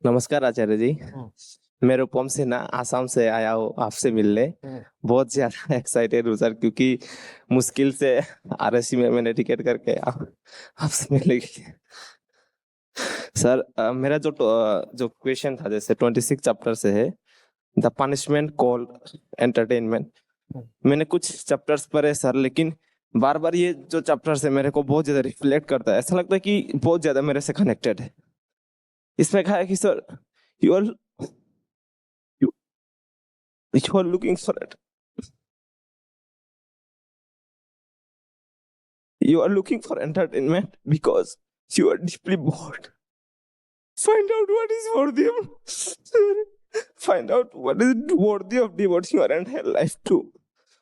नमस्कार आचार्य जी। हम्म, मैं रूपम से ना आसाम से आया हूँ आपसे मिलने। हम्म, बहुत ज्यादा एक्साइटेड हूँ सर, क्योंकि मुश्किल से आरएससी में मैंने टिकट करके आपसे मिलने के लिए। सर मेरा जो क्वेश्चन था, जैसे 26 चैप्टर से है, द पनिशमेंट कॉल एंटरटेनमेंट। मैंने कुछ चैप्टर्स पढ़े सर, लेकिन बार बार ये जो चैप्टर्स है मेरे को बहुत ज्यादा रिफ्लेक्ट करता है। ऐसा लगता है कि बहुत ज्यादा मेरे से कनेक्टेड है। इसमें कहा है कि sir you are you are looking for it. You are looking for entertainment because you are deeply bored. Find out what is worthy of find out what is worthy of devoting your entire life to.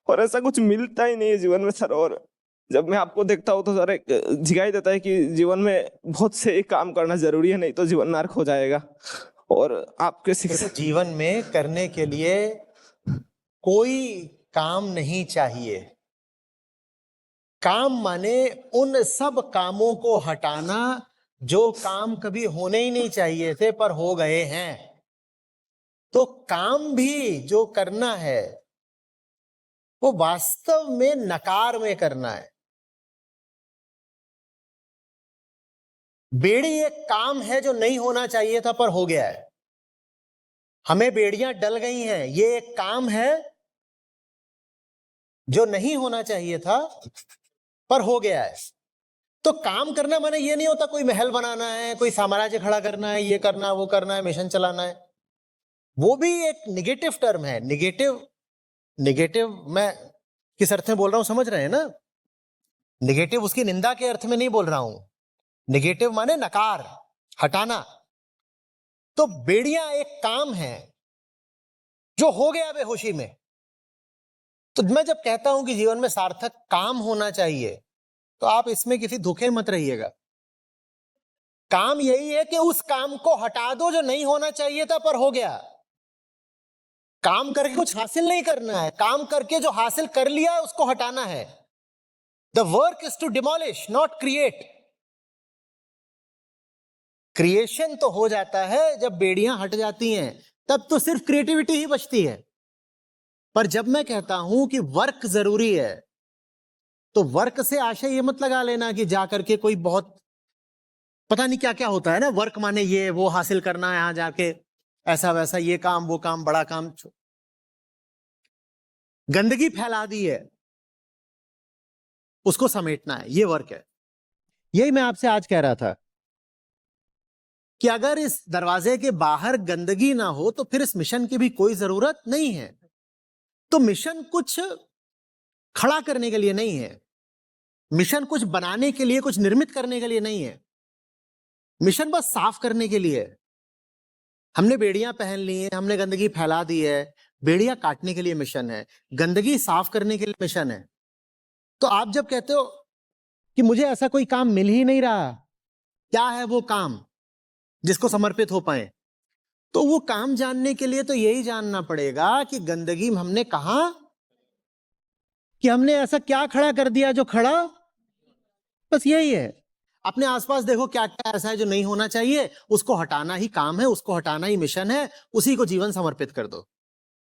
और ऐसा कुछ मिलता ही नहीं है जीवन में sir. और जब मैं आपको देखता हूँ तो सर एक दिखाई देता है कि जीवन में बहुत से काम करना जरूरी है, नहीं तो जीवन नर्क हो जाएगा। और आपके शिक्षा जीवन में करने के लिए कोई काम नहीं चाहिए। काम माने उन सब कामों को हटाना जो काम कभी होने ही नहीं चाहिए थे पर हो गए हैं। तो काम भी जो करना है वो वास्तव में नकार में करना है। बेड़ी एक काम है जो नहीं होना चाहिए था पर हो गया है। हमें बेड़ियां डल गई हैं, ये एक काम है जो नहीं होना चाहिए था पर हो गया है। तो काम करना माने ये नहीं होता कोई महल बनाना है, कोई साम्राज्य खड़ा करना है, ये करना वो करना है, मिशन चलाना है। वो भी एक निगेटिव टर्म है। निगेटिव मैं किस अर्थ में बोल रहा हूं समझ रहे हैं ना? निगेटिव उसकी निंदा के अर्थ में नहीं बोल रहा हूं। निगेटिव माने नकार, हटाना। तो बेड़ियां एक काम है जो हो गया बेहोशी में। तो मैं जब कहता हूं कि जीवन में सार्थक काम होना चाहिए, तो आप इसमें किसी धोखे मत रहिएगा। काम यही है कि उस काम को हटा दो जो नहीं होना चाहिए था पर हो गया। काम करके कुछ हासिल नहीं करना है, काम करके जो हासिल कर लिया उसको हटाना है। The work is to demolish not create. Creation तो हो जाता है जब बेड़ियां हट जाती हैं, तब तो सिर्फ क्रिएटिविटी ही बचती है। पर जब मैं कहता हूं कि वर्क जरूरी है, तो वर्क से आशय ये मत लगा लेना कि जाकर के कोई बहुत पता नहीं क्या क्या होता है ना। वर्क माने ये वो हासिल करना है, यहां जाके ऐसा वैसा, ये काम वो काम, बड़ा काम। गंदगी फैला दी है, उसको समेटना है, ये वर्क है। यही मैं आपसे आज कह रहा था कि अगर इस दरवाजे के बाहर गंदगी ना हो तो फिर इस मिशन की भी कोई जरूरत नहीं है। तो मिशन कुछ खड़ा करने के लिए नहीं है, मिशन कुछ बनाने के लिए, कुछ निर्मित करने के लिए नहीं है। मिशन बस साफ करने के लिए है। हमने बेड़ियां पहन ली हैं, हमने गंदगी फैला दी है। बेड़ियां काटने के लिए मिशन है, गंदगी साफ करने के लिए मिशन है। तो आप जब कहते हो कि मुझे ऐसा कोई काम मिल ही नहीं रहा, क्या है वो काम जिसको समर्पित हो पाए, तो वो काम जानने के लिए तो यही जानना पड़ेगा कि गंदगी हमने कहा, कि हमने ऐसा क्या खड़ा कर दिया जो खड़ा। बस यही है। अपने आसपास देखो क्या क्या ऐसा है जो नहीं होना चाहिए, उसको हटाना ही काम है, उसको हटाना ही मिशन है। उसी को जीवन समर्पित कर दो।